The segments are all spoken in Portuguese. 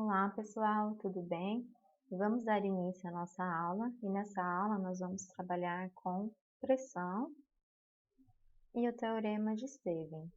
Olá, pessoal, tudo bem? Vamos dar início à nossa aula e nessa aula nós vamos trabalhar com pressão e o teorema de Stevens.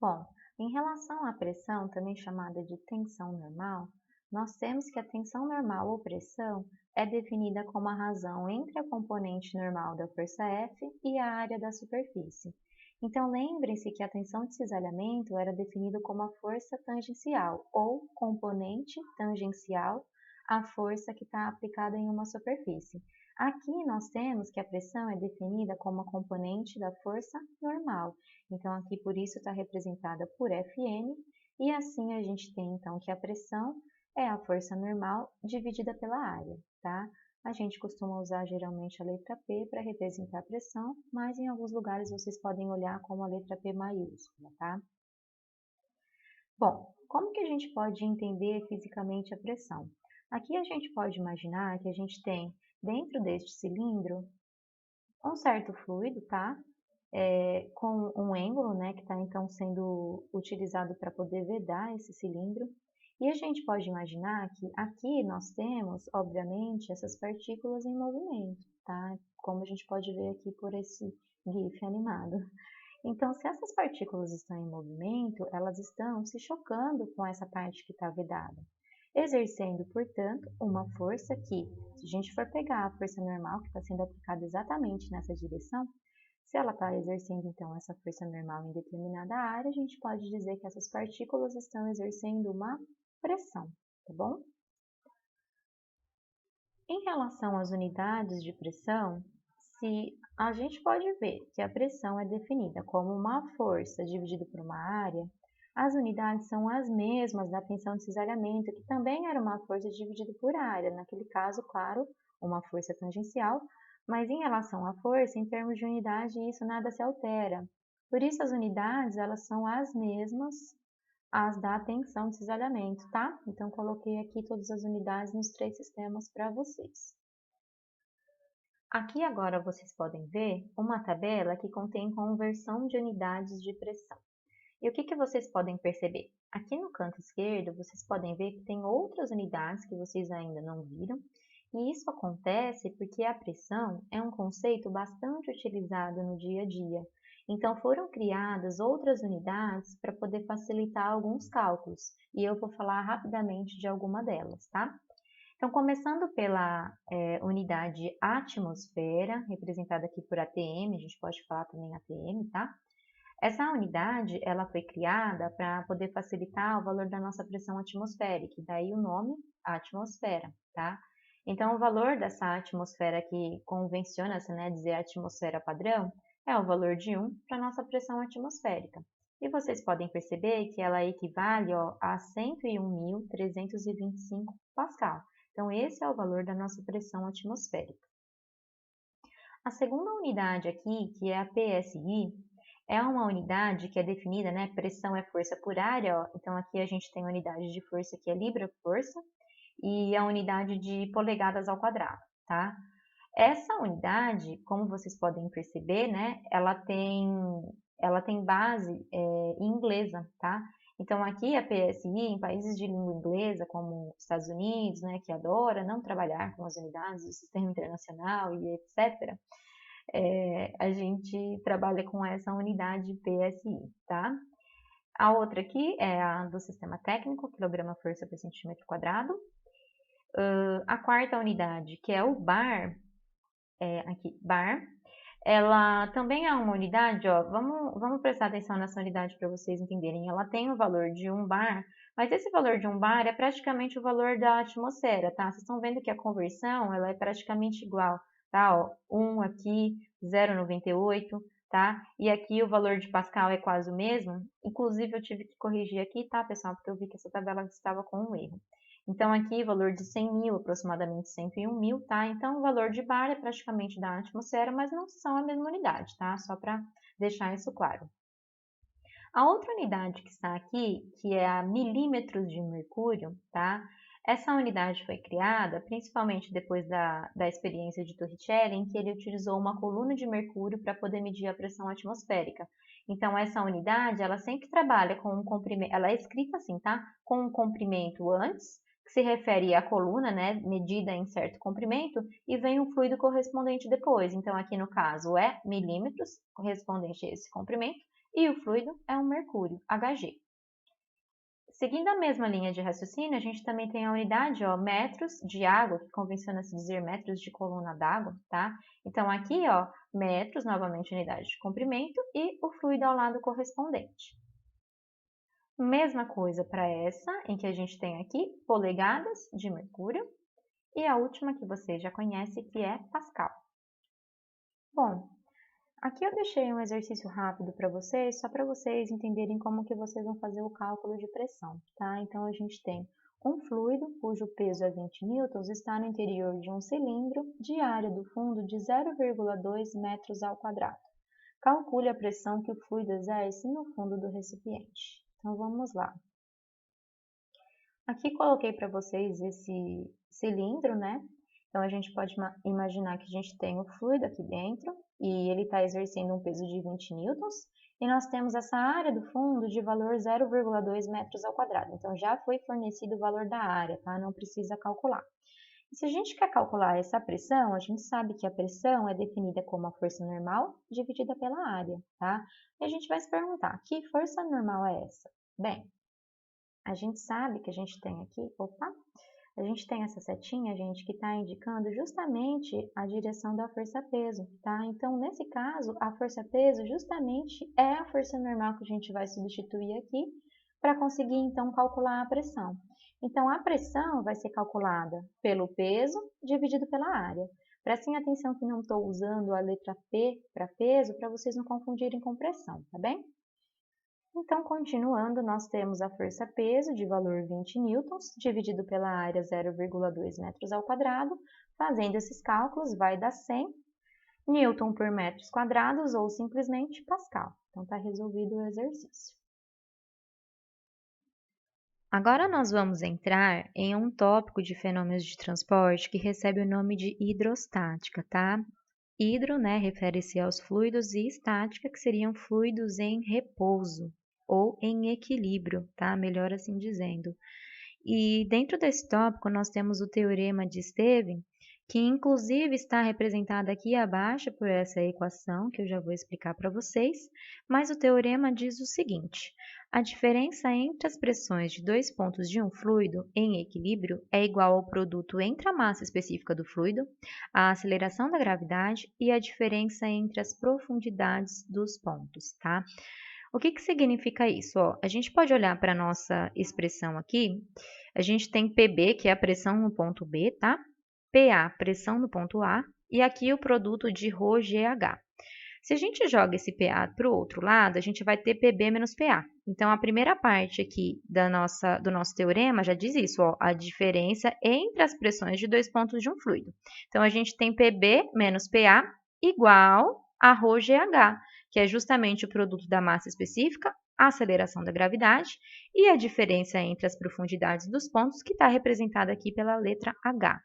Bom, em relação à pressão, também chamada de tensão normal, nós temos que a tensão normal ou pressão é definida como a razão entre a componente normal da força F e a área da superfície. Então, lembrem-se que a tensão de cisalhamento era definida como a força tangencial ou componente tangencial à força que está aplicada em uma superfície. Aqui nós temos que a pressão é definida como a componente da força normal. Então, aqui por isso está representada por Fn, e assim a gente tem então que a pressão é a força normal dividida pela área, tá? A gente costuma usar geralmente a letra P para representar a pressão, mas em alguns lugares vocês podem olhar como a letra P maiúscula, tá? Bom, como que a gente pode entender fisicamente a pressão? Aqui a gente pode imaginar que a gente tem dentro deste cilindro um certo fluido, tá? Com um ângulo, né, que está então sendo utilizado para poder vedar esse cilindro. E a gente pode imaginar que aqui nós temos, obviamente, essas partículas em movimento, tá? Como a gente pode ver aqui por esse GIF animado. Então, se essas partículas estão em movimento, elas estão se chocando com essa parte que está vedada, exercendo, portanto, uma força que, se a gente for pegar a força normal que está sendo aplicada exatamente nessa direção, se ela está exercendo, então, essa força normal em determinada área, a gente pode dizer que essas partículas estão exercendo uma pressão, tá bom? Em relação às unidades de pressão, se a gente pode ver que a pressão é definida como uma força dividida por uma área, as unidades são as mesmas da tensão de cisalhamento, que também era uma força dividida por área, naquele caso, claro, uma força tangencial, mas em relação à força, em termos de unidade, isso nada se altera. Por isso, as unidades, elas são as mesmas as da tensão de cisalhamento, tá? Então, coloquei aqui todas as unidades nos três sistemas para vocês. Aqui agora vocês podem ver uma tabela que contém conversão de unidades de pressão. E o que vocês podem perceber? Aqui no canto esquerdo, vocês podem ver que tem outras unidades que vocês ainda não viram, e isso acontece porque a pressão é um conceito bastante utilizado no dia a dia. Então, foram criadas outras unidades para poder facilitar alguns cálculos, e eu vou falar rapidamente de alguma delas, tá? Então, começando pela unidade atmosfera, representada aqui por ATM, a gente pode falar também ATM, tá? Essa unidade, ela foi criada para poder facilitar o valor da nossa pressão atmosférica, e daí o nome atmosfera, tá? Então, o valor dessa atmosfera que convenciona-se, né, dizer atmosfera padrão, é o valor de 1 para a nossa pressão atmosférica. E vocês podem perceber que ela equivale a 101.325 pascal. Então, esse é o valor da nossa pressão atmosférica. A segunda unidade aqui, que é a PSI, é uma unidade que é definida, né? Pressão é força por área, ó. Então aqui a gente tem a unidade de força que é libra-força e a unidade de polegadas ao quadrado, tá? Essa unidade, como vocês podem perceber, né? Ela tem base em inglesa, tá? Então aqui a PSI, em países de língua inglesa, como Estados Unidos, né? Que adora não trabalhar com as unidades do sistema internacional e etc., a gente trabalha com essa unidade PSI, tá? A outra aqui é a do sistema técnico, quilograma força por centímetro quadrado. A quarta unidade, que é o bar, aqui, bar, ela também é uma unidade, ó, vamos prestar atenção nessa unidade para vocês entenderem. Ela tem o valor de 1 bar, mas esse valor de 1 bar é praticamente o valor da atmosfera, tá? Vocês estão vendo que a conversão, ela é praticamente igual, tá? Ó, 1 aqui, 0,98, tá? E aqui o valor de Pascal é quase o mesmo. Inclusive, eu tive que corrigir aqui, tá, pessoal? Porque eu vi que essa tabela estava com um erro. Então, aqui, valor de 100 mil, aproximadamente 101 mil, tá? Então, o valor de bar é praticamente da atmosfera, mas não são a mesma unidade, tá? Só para deixar isso claro. A outra unidade que está aqui, que é a milímetros de mercúrio, tá? Essa unidade foi criada principalmente depois da experiência de Torricelli, em que ele utilizou uma coluna de mercúrio para poder medir a pressão atmosférica. Então, essa unidade, ela sempre trabalha com um comprimento, ela é escrita assim, tá? Com um comprimento antes, que se refere à coluna, né, medida em certo comprimento, e vem um fluido correspondente depois. Então, aqui no caso é milímetros, correspondente a esse comprimento, e o fluido é um mercúrio, Hg. Seguindo a mesma linha de raciocínio, a gente também tem a unidade, ó, metros de água, que convenciona-se dizer metros de coluna d'água, tá? Então, aqui, ó, metros, novamente unidade de comprimento, e o fluido ao lado correspondente. Mesma coisa para essa, em que a gente tem aqui polegadas de mercúrio, e a última que você já conhece, que é Pascal. Bom, aqui eu deixei um exercício rápido para vocês, só para vocês entenderem como que vocês vão fazer o cálculo de pressão, tá? Então, a gente tem um fluido cujo peso é 20 newtons, está no interior de um cilindro de área do fundo de 0,2 metros ao quadrado. Calcule a pressão que o fluido exerce no fundo do recipiente. Então, vamos lá. Aqui coloquei para vocês esse cilindro, né? Então, a gente pode imaginar que a gente tem o fluido aqui dentro e ele está exercendo um peso de 20 newtons e nós temos essa área do fundo de valor 0,2 metros ao quadrado. Então, já foi fornecido o valor da área, tá? Não precisa calcular. E se a gente quer calcular essa pressão, a gente sabe que a pressão é definida como a força normal dividida pela área, tá? E a gente vai se perguntar, que força normal é essa? Bem, a gente sabe que a gente tem aqui, a gente tem essa setinha, gente, que está indicando justamente a direção da força-peso, tá? Então, nesse caso, a força-peso justamente é a força normal que a gente vai substituir aqui para conseguir, então, calcular a pressão. Então, a pressão vai ser calculada pelo peso dividido pela área. Prestem atenção que não estou usando a letra P para peso, para vocês não confundirem com pressão, tá bem? Então, continuando, nós temos a força-peso de valor 20 newtons, dividido pela área 0,2 metros ao quadrado. Fazendo esses cálculos, vai dar 100 newton por metros quadrados ou simplesmente Pascal. Então, está resolvido o exercício. Agora nós vamos entrar em um tópico de fenômenos de transporte que recebe o nome de hidrostática, tá? Hidro, né, refere-se aos fluidos e estática, que seriam fluidos em repouso ou em equilíbrio, tá? Melhor assim dizendo. E dentro desse tópico nós temos o teorema de Stevin, que inclusive está representado aqui abaixo por essa equação, que eu já vou explicar para vocês, mas o teorema diz o seguinte: a diferença entre as pressões de dois pontos de um fluido em equilíbrio é igual ao produto entre a massa específica do fluido, a aceleração da gravidade e a diferença entre as profundidades dos pontos, tá? O que significa isso? Ó, a gente pode olhar para a nossa expressão aqui, a gente tem PB, que é a pressão no ponto B, tá? PA, pressão no ponto A, e aqui o produto de ρGH. Se a gente joga esse PA para o outro lado, a gente vai ter PB menos PA. Então, a primeira parte aqui do nosso teorema já diz isso, ó, a diferença entre as pressões de dois pontos de um fluido. Então, a gente tem PB menos PA igual a ρGH, que é justamente o produto da massa específica, a aceleração da gravidade e a diferença entre as profundidades dos pontos, que está representada aqui pela letra H.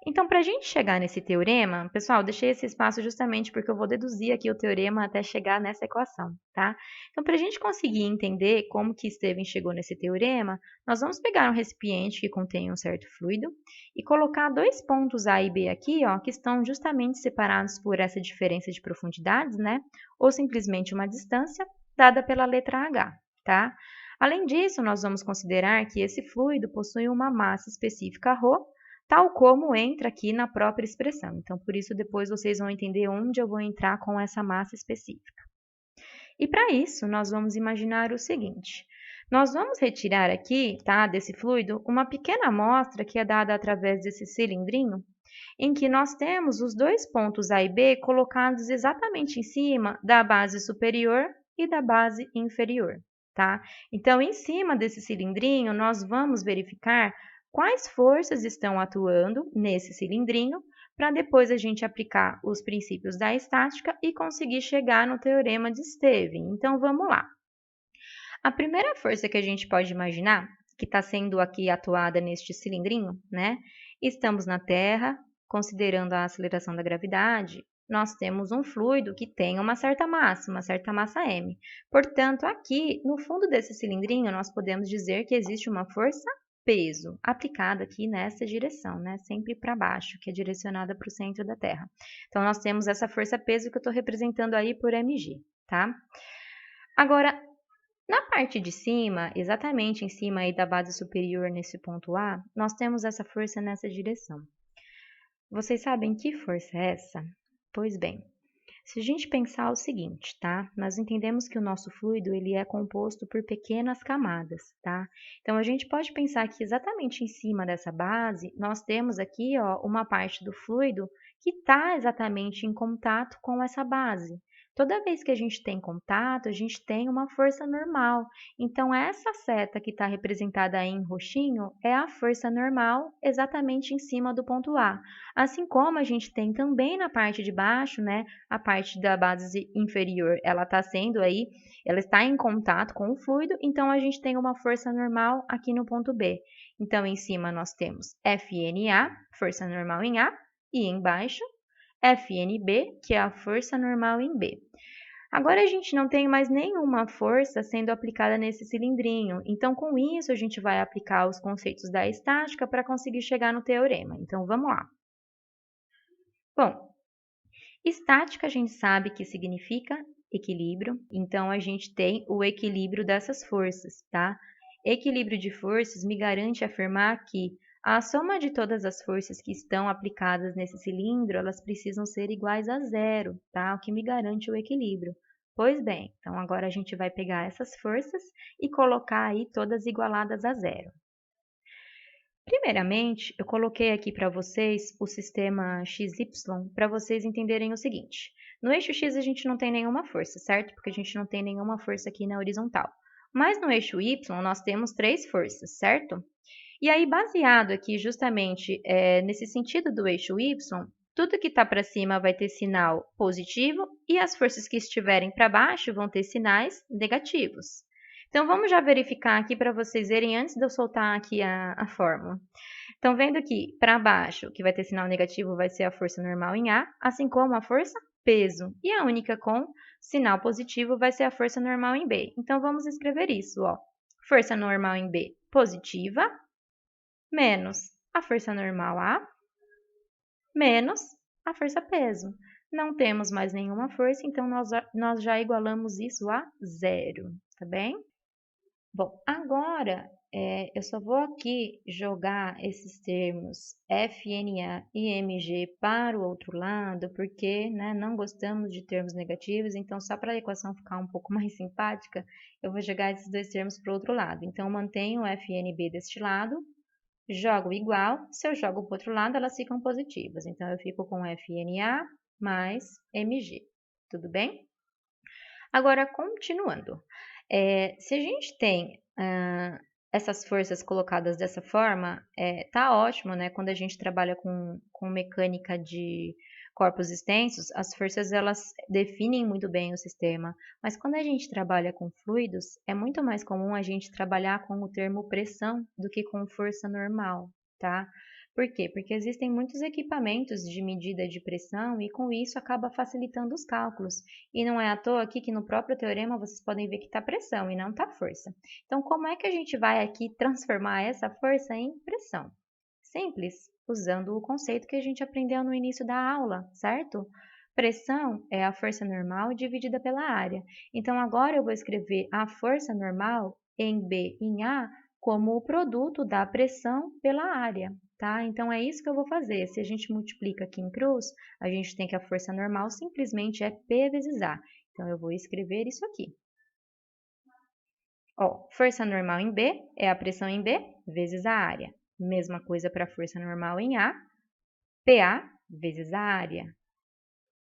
Então, para a gente chegar nesse teorema, pessoal, deixei esse espaço justamente porque eu vou deduzir aqui o teorema até chegar nessa equação, tá? Então, para a gente conseguir entender como que Stevin chegou nesse teorema, nós vamos pegar um recipiente que contém um certo fluido e colocar dois pontos A e B aqui, ó, que estão justamente separados por essa diferença de profundidades, né? Ou simplesmente uma distância dada pela letra H, tá? Além disso, nós vamos considerar que esse fluido possui uma massa específica ρ, tal como entra aqui na própria expressão. Então, por isso, depois vocês vão entender onde eu vou entrar com essa massa específica. E para isso, nós vamos imaginar o seguinte: nós vamos retirar aqui, tá, desse fluido, uma pequena amostra que é dada através desse cilindrinho, em que nós temos os dois pontos A e B colocados exatamente em cima da base superior e da base inferior, tá? Então, em cima desse cilindrinho, nós vamos verificar quais forças estão atuando nesse cilindrinho, para depois a gente aplicar os princípios da estática e conseguir chegar no teorema de Stevin. Então, vamos lá. A primeira força que a gente pode imaginar, que está sendo aqui atuada neste cilindrinho, né? Estamos na Terra, considerando a aceleração da gravidade, nós temos um fluido que tem uma certa massa m. Portanto, aqui, no fundo desse cilindrinho, nós podemos dizer que existe uma força peso aplicada aqui nessa direção, né? Sempre para baixo, que é direcionada para o centro da Terra. Então, nós temos essa força peso que eu estou representando aí por mg, tá? Agora, na parte de cima, exatamente em cima aí da base superior nesse ponto A, nós temos essa força nessa direção. Vocês sabem que força é essa? Pois bem, se a gente pensar o seguinte, tá? Nós entendemos que o nosso fluido, ele é composto por pequenas camadas, tá? Então, a gente pode pensar que exatamente em cima dessa base, nós temos aqui, ó, uma parte do fluido que está exatamente em contato com essa base. Toda vez que a gente tem contato, a gente tem uma força normal. Então, essa seta que está representada aí em roxinho é a força normal exatamente em cima do ponto A. Assim como a gente tem também na parte de baixo, né, a parte da base inferior, ela está em contato com o fluido, então a gente tem uma força normal aqui no ponto B. Então, em cima nós temos FNA, força normal em A, e embaixo FNB, que é a força normal em B. Agora a gente não tem mais nenhuma força sendo aplicada nesse cilindrinho, então com isso a gente vai aplicar os conceitos da estática para conseguir chegar no teorema. Então vamos lá. Bom, estática a gente sabe que significa equilíbrio, então a gente tem o equilíbrio dessas forças, tá? Equilíbrio de forças me garante afirmar que a soma de todas as forças que estão aplicadas nesse cilindro, elas precisam ser iguais a zero, tá? O que me garante o equilíbrio. Pois bem, então agora a gente vai pegar essas forças e colocar aí todas igualadas a zero. Primeiramente, eu coloquei aqui para vocês o sistema XY para vocês entenderem o seguinte. No eixo X a gente não tem nenhuma força, certo? Porque a gente não tem nenhuma força aqui na horizontal. Mas no eixo Y nós temos 3 forças, certo? E aí, baseado aqui justamente nesse sentido do eixo Y, tudo que está para cima vai ter sinal positivo e as forças que estiverem para baixo vão ter sinais negativos. Então, vamos já verificar aqui para vocês verem antes de eu soltar aqui a fórmula. Então, vendo que para baixo, que vai ter sinal negativo, vai ser a força normal em A, assim como a força peso. E a única com sinal positivo vai ser a força normal em B. Então, vamos escrever isso, ó. Força normal em B positiva, menos a força normal A, menos a força peso. Não temos mais nenhuma força, então nós já igualamos isso a zero, tá bem? Bom, agora eu só vou aqui jogar esses termos FNA e MG para o outro lado, porque né, não gostamos de termos negativos, então só para a equação ficar um pouco mais simpática, eu vou jogar esses dois termos para o outro lado. Então, eu mantenho o FNB deste lado, jogo igual, se eu jogo para o outro lado, elas ficam positivas. Então, eu fico com FNA mais MG, tudo bem? Agora, continuando. Se a gente tem essas forças colocadas dessa forma, tá ótimo, né? Quando a gente trabalha com mecânica de corpos extensos, as forças elas definem muito bem o sistema. Mas quando a gente trabalha com fluidos, é muito mais comum a gente trabalhar com o termo pressão do que com força normal, tá? Por quê? Porque existem muitos equipamentos de medida de pressão e com isso acaba facilitando os cálculos. E não é à toa aqui que no próprio teorema vocês podem ver que está pressão e não está força. Então, como é que a gente vai aqui transformar essa força em pressão? Simples, usando o conceito que a gente aprendeu no início da aula, certo? Pressão é a força normal dividida pela área. Então, agora eu vou escrever a força normal em B em A como o produto da pressão pela área, tá? Então, é isso que eu vou fazer. Se a gente multiplica aqui em cruz, a gente tem que a força normal simplesmente é P vezes A. Então, eu vou escrever isso aqui. Ó, força normal em B é a pressão em B vezes a área. Mesma coisa para a força normal em A, PA vezes a área,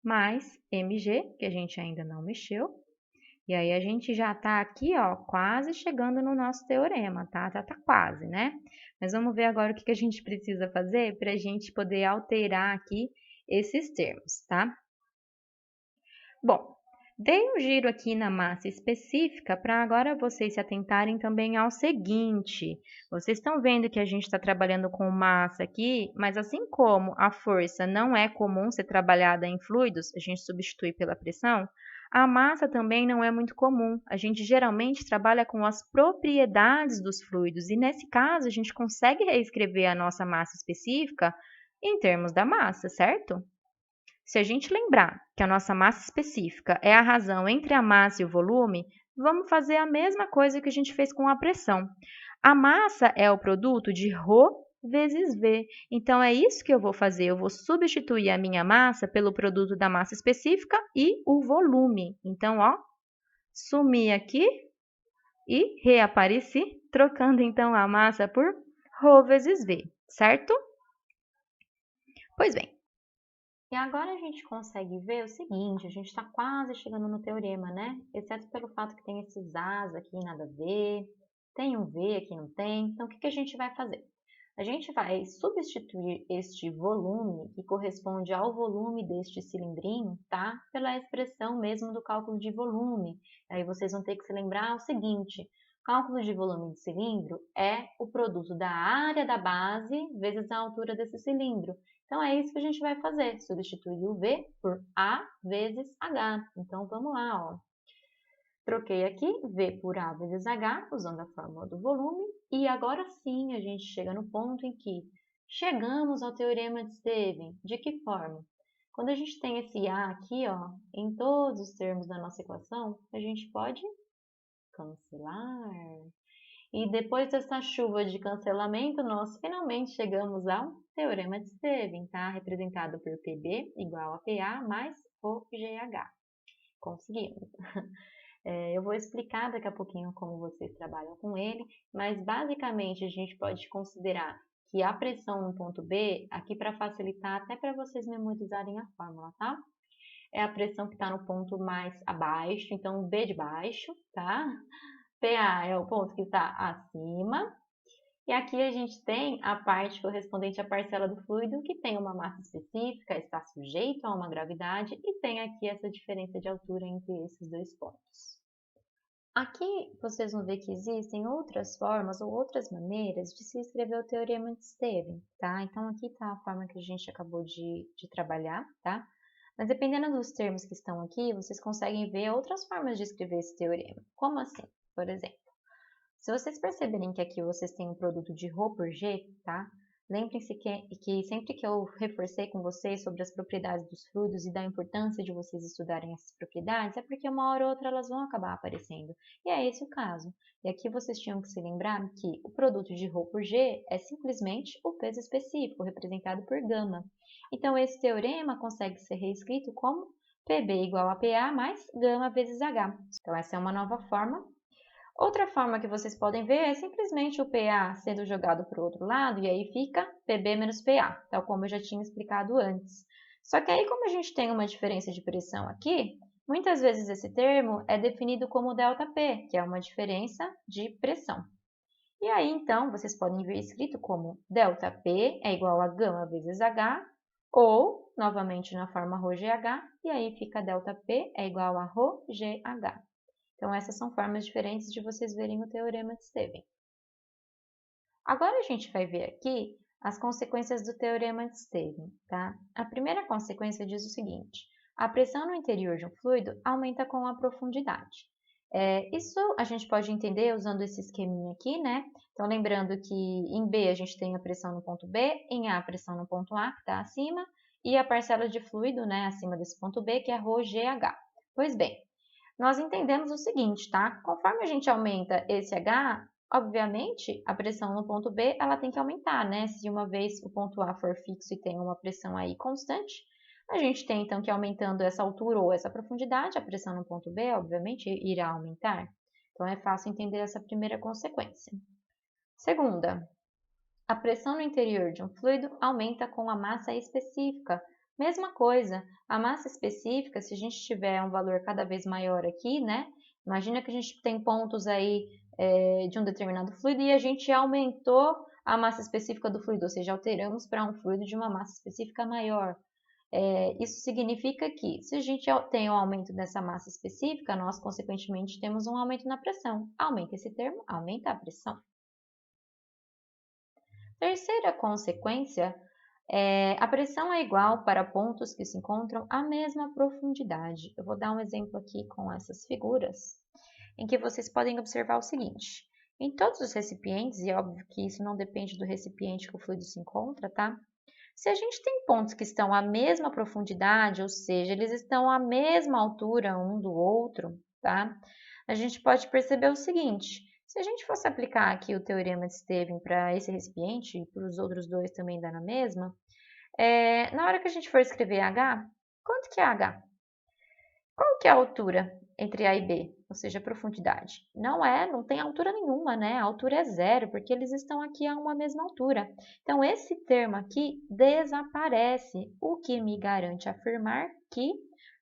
mais MG, que a gente ainda não mexeu. E aí, a gente já está aqui, ó, quase chegando no nosso teorema, tá? Tá quase, né? Mas vamos ver agora o que a gente precisa fazer para a gente poder alterar aqui esses termos, tá? Bom, Dei um giro aqui na massa específica para agora vocês se atentarem também ao seguinte. Vocês estão vendo que a gente está trabalhando com massa aqui, mas assim como a força não é comum ser trabalhada em fluidos, a gente substitui pela pressão, a massa também não é muito comum. A gente geralmente trabalha com as propriedades dos fluidos e nesse caso a gente consegue reescrever a nossa massa específica em termos da massa, certo? Se a gente lembrar que a nossa massa específica é a razão entre a massa e o volume, vamos fazer a mesma coisa que a gente fez com a pressão. A massa é o produto de ρ vezes V. Então, é isso que eu vou fazer. Eu vou substituir a minha massa pelo produto da massa específica e o volume. Então, ó, sumi aqui e reapareci, trocando então a massa por ρ vezes V, certo? Pois bem. E agora a gente consegue ver o seguinte, a gente está quase chegando no teorema, né? Exceto pelo fato que tem esses As aqui, nada a ver, tem um V aqui, não tem. Então, o que a gente vai fazer? A gente vai substituir este volume, que corresponde ao volume deste cilindrinho, tá? Pela expressão mesmo do cálculo de volume. Aí vocês vão ter que se lembrar o seguinte, cálculo de volume de cilindro é o produto da área da base vezes a altura desse cilindro. Então, é isso que a gente vai fazer, substituir o V por A vezes H. Então, vamos lá, ó. Troquei aqui V por A vezes H, usando a fórmula do volume, e agora sim a gente chega no ponto em que chegamos ao teorema de Stevens. De que forma? Quando a gente tem esse A aqui, ó, em todos os termos da nossa equação, a gente pode cancelar. E depois dessa chuva de cancelamento, nós finalmente chegamos ao teorema de Stevens, tá? Representado por PB igual a PA mais OGH. Conseguimos. Eu vou explicar daqui a pouquinho como vocês trabalham com ele, mas basicamente a gente pode considerar que a pressão no ponto B, aqui para facilitar até para vocês memorizarem a fórmula, tá? É a pressão que está no ponto mais abaixo, então B de baixo, tá? PA é o ponto que está acima. E aqui a gente tem a parte correspondente à parcela do fluido, que tem uma massa específica, está sujeito a uma gravidade, e tem aqui essa diferença de altura entre esses dois pontos. Aqui vocês vão ver que existem outras formas ou outras maneiras de se escrever o teorema de Stevens, tá? Então, aqui está a forma que a gente acabou de trabalhar, tá? Mas dependendo dos termos que estão aqui, vocês conseguem ver outras formas de escrever esse teorema. Como assim? Por exemplo, se vocês perceberem que aqui vocês têm um produto de ρ por g, tá? Lembrem-se que sempre que eu reforcei com vocês sobre as propriedades dos fluidos e da importância de vocês estudarem essas propriedades, é porque uma hora ou outra elas vão acabar aparecendo. E é esse o caso. E aqui vocês tinham que se lembrar que o produto de ρ por g é simplesmente o peso específico, representado por gama. Então, esse teorema consegue ser reescrito como PB igual a PA mais gama vezes H. Então, essa é uma nova forma. Outra forma que vocês podem ver é simplesmente o PA sendo jogado para o outro lado e aí fica PB menos PA, tal como eu já tinha explicado antes. Só que aí, como a gente tem uma diferença de pressão aqui, muitas vezes esse termo é definido como ΔP, que é uma diferença de pressão. E aí, então, vocês podem ver escrito como ΔP é igual a gama vezes H, ou, novamente, na forma ρGH, e aí fica ΔP é igual a ρGH. Então, essas são formas diferentes de vocês verem o teorema de Stevens. Agora, a gente vai ver aqui as consequências do teorema de Stevens, tá? A primeira consequência diz o seguinte, a pressão no interior de um fluido aumenta com a profundidade. Isso a gente pode entender usando esse esqueminha aqui, né? Então, lembrando que em B a gente tem a pressão no ponto B, em A a pressão no ponto A, que está acima, e a parcela de fluido, né, acima desse ponto B, que é ρGH. Pois bem, nós entendemos o seguinte, tá? Conforme a gente aumenta esse H, obviamente, a pressão no ponto B, ela tem que aumentar, né? Se uma vez o ponto A for fixo e tem uma pressão aí constante, a gente tem, então, que aumentando essa altura ou essa profundidade, a pressão no ponto B, obviamente, irá aumentar. Então, é fácil entender essa primeira consequência. Segunda, a pressão no interior de um fluido aumenta com a massa específica. Mesma coisa, a massa específica, se a gente tiver um valor cada vez maior aqui, né? Imagina que a gente tem pontos aí de um determinado fluido e a gente aumentou a massa específica do fluido, ou seja, alteramos para um fluido de uma massa específica maior. Isso significa que, se a gente tem um aumento dessa massa específica, nós, consequentemente, temos um aumento na pressão. Aumenta esse termo, aumenta a pressão. Terceira consequência, a pressão é igual para pontos que se encontram à mesma profundidade. Eu vou dar um exemplo aqui com essas figuras, em que vocês podem observar o seguinte. Em todos os recipientes, e é óbvio que isso não depende do recipiente que o fluido se encontra, tá? Se a gente tem pontos que estão à mesma profundidade, ou seja, eles estão à mesma altura um do outro, tá? A gente pode perceber o seguinte: se a gente fosse aplicar aqui o teorema de Stevin para esse recipiente e para os outros dois também dá na mesma, na hora que a gente for escrever H, quanto que é H? Qual que é a altura entre A e B? Ou seja, a profundidade. Não tem altura nenhuma, né? A altura é zero, porque eles estão aqui a uma mesma altura. Então, esse termo aqui desaparece, o que me garante afirmar que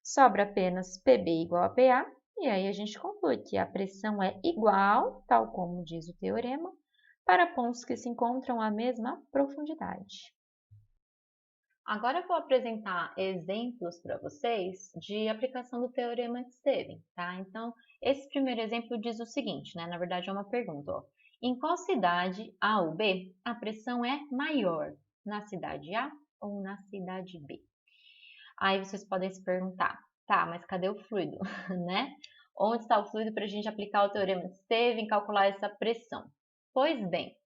sobra apenas PB igual a PA, e aí a gente conclui que a pressão é igual, tal como diz o teorema, para pontos que se encontram à mesma profundidade. Agora eu vou apresentar exemplos para vocês de aplicação do teorema de Stevin, tá? Então, esse primeiro exemplo diz o seguinte, né? Na verdade é uma pergunta, ó. Em qual cidade A ou B a pressão é maior? Na cidade A ou na cidade B? Aí vocês podem se perguntar, tá, mas cadê o fluido, né? Onde está o fluido para a gente aplicar o teorema de Stevin e calcular essa pressão? Pois bem,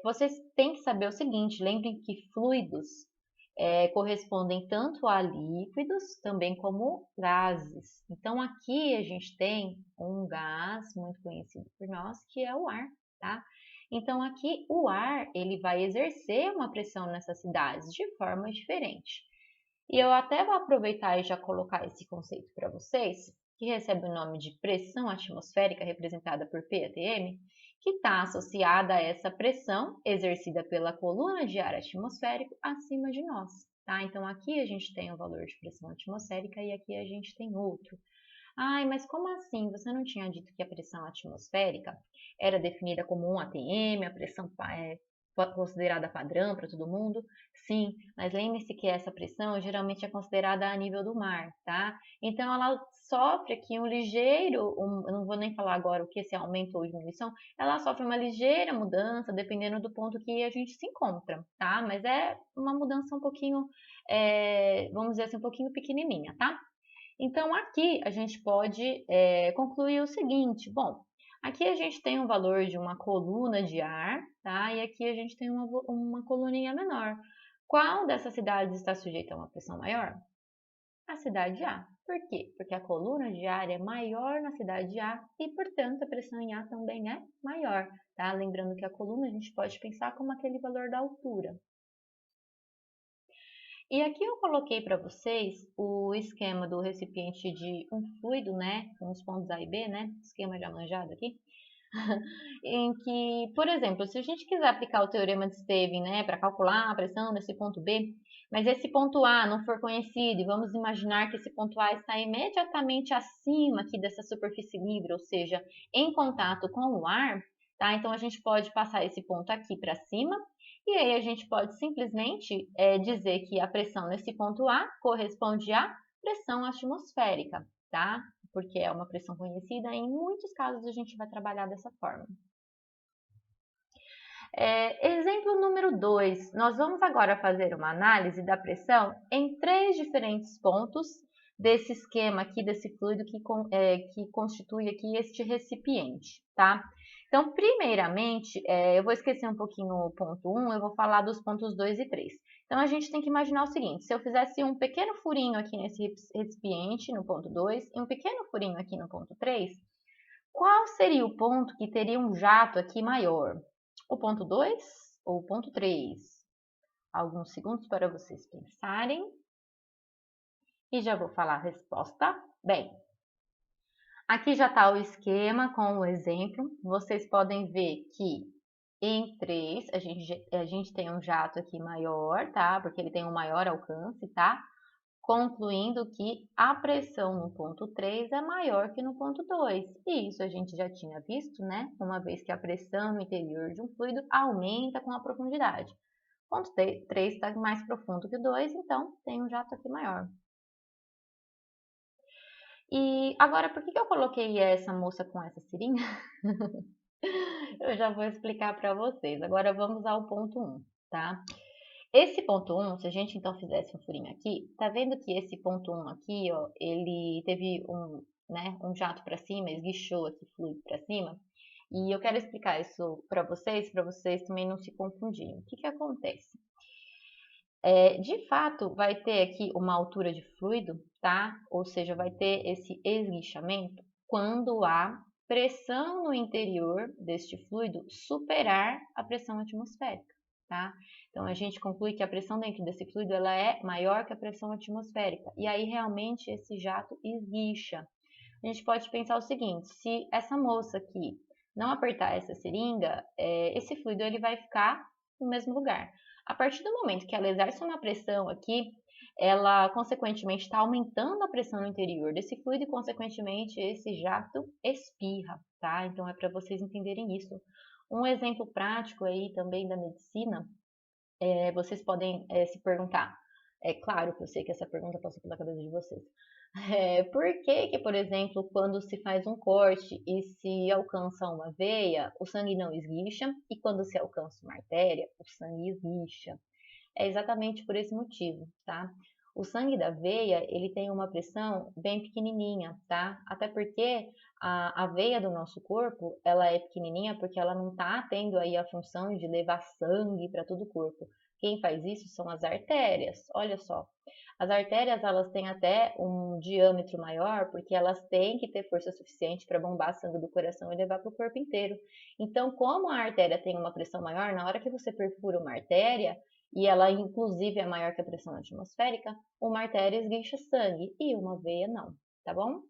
vocês têm que saber o seguinte, lembrem que fluidos correspondem tanto a líquidos também como gases. Então, aqui a gente tem um gás muito conhecido por nós, que é o ar, tá? Então, aqui o ar, ele vai exercer uma pressão nessas cidades de forma diferente. E eu até vou aproveitar e já colocar esse conceito para vocês, que recebe o nome de pressão atmosférica, representada por P ATM, que está associada a essa pressão exercida pela coluna de ar atmosférico acima de nós. Tá? Então, aqui a gente tem o valor de pressão atmosférica e aqui a gente tem outro. Ai, mas como assim? Você não tinha dito que a pressão atmosférica era definida como 1 atm, a pressão considerada padrão para todo mundo? Sim, mas lembre-se que essa pressão geralmente é considerada a nível do mar, tá? Então ela sofre aqui um ligeiro, eu não vou nem falar agora o que esse aumento ou diminuição, ela sofre uma ligeira mudança dependendo do ponto que a gente se encontra, tá? Mas é uma mudança um pouquinho, vamos dizer assim, um pouquinho pequenininha, tá? Então, aqui a gente pode concluir o seguinte, bom, aqui a gente tem um valor de uma coluna de ar, tá? E aqui a gente tem uma coluninha menor. Qual dessas cidades está sujeita a uma pressão maior? A cidade A. Por quê? Porque a coluna de ar é maior na cidade A e, portanto, a pressão em A também é maior, tá? Lembrando que a coluna a gente pode pensar como aquele valor da altura. E aqui eu coloquei para vocês o esquema do recipiente de um fluido, né, com os pontos A e B, né, esquema já manjado aqui, em que, por exemplo, se a gente quiser aplicar o teorema de Stevin, né, para calcular a pressão desse ponto B, mas esse ponto A não for conhecido, e vamos imaginar que esse ponto A está imediatamente acima aqui dessa superfície livre, ou seja, em contato com o ar, tá? Então a gente pode passar esse ponto aqui para cima, e aí a gente pode simplesmente dizer que a pressão nesse ponto A corresponde à pressão atmosférica, tá? Porque é uma pressão conhecida, e em muitos casos a gente vai trabalhar dessa forma. Exemplo número 2, nós vamos agora fazer uma análise da pressão em 3 diferentes pontos desse esquema aqui, desse fluido que constitui aqui este recipiente, tá? Então, primeiramente, eu vou esquecer um pouquinho o ponto 1, eu vou falar dos pontos 2 e 3. Então, a gente tem que imaginar o seguinte, se eu fizesse um pequeno furinho aqui nesse recipiente, no ponto 2, e um pequeno furinho aqui no ponto 3, qual seria o ponto que teria um jato aqui maior? O ponto 2 ou o ponto 3? Alguns segundos para vocês pensarem. E já vou falar a resposta. Bem, aqui já está o esquema com o exemplo. Vocês podem ver que em 3 a gente tem um jato aqui maior, tá? Porque ele tem um maior alcance, tá? Concluindo que a pressão no ponto 3 é maior que no ponto 2. E isso a gente já tinha visto, né? Uma vez que a pressão no interior de um fluido aumenta com a profundidade. Ponto 3 está mais profundo que o 2, então tem um jato aqui maior. E agora, por que eu coloquei essa moça com essa seringa? Eu já vou explicar para vocês. Agora vamos ao ponto 1, tá? Esse ponto 1, se a gente então fizesse um furinho aqui, tá vendo que esse ponto 1 aqui, ó, ele teve um jato para cima, esguichou aqui fluido para cima. E eu quero explicar isso para vocês também não se confundirem. O que que acontece? De fato, vai ter aqui uma altura de fluido, tá? Ou seja, vai ter esse esguichamento quando a pressão no interior deste fluido superar a pressão atmosférica, tá? Então, a gente conclui que a pressão dentro desse fluido ela é maior que a pressão atmosférica. E aí, realmente, esse jato esguicha. A gente pode pensar o seguinte, se essa moça aqui não apertar essa seringa, esse fluido ele vai ficar no mesmo lugar. A partir do momento que ela exerce uma pressão aqui, ela consequentemente está aumentando a pressão no interior desse fluido e consequentemente esse jato espirra, tá? Então é para vocês entenderem isso. Um exemplo prático aí também da medicina, vocês podem se perguntar, é claro que eu sei que essa pergunta passou pela cabeça de vocês. Por que, por exemplo, quando se faz um corte e se alcança uma veia, o sangue não esguicha, e quando se alcança uma artéria, o sangue esguicha? É exatamente por esse motivo, tá? O sangue da veia, ele tem uma pressão bem pequenininha, tá? Até porque a veia do nosso corpo, ela é pequenininha porque ela não tá tendo aí a função de levar sangue para todo o corpo. Quem faz isso são as artérias, olha só. As artérias, elas têm até um diâmetro maior porque elas têm que ter força suficiente para bombar sangue do coração e levar para o corpo inteiro. Então, como a artéria tem uma pressão maior, na hora que você perfura uma artéria, e ela inclusive é maior que a pressão atmosférica, uma artéria esguicha sangue e uma veia não, tá bom?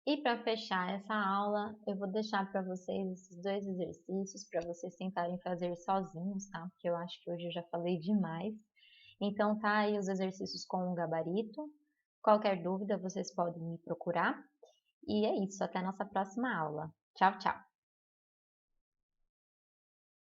E para fechar essa aula, eu vou deixar para vocês esses dois exercícios para vocês tentarem fazer sozinhos, tá? Porque eu acho que hoje eu já falei demais. Então tá aí os exercícios com o gabarito. Qualquer dúvida vocês podem me procurar. E é isso, até a nossa próxima aula. Tchau, tchau!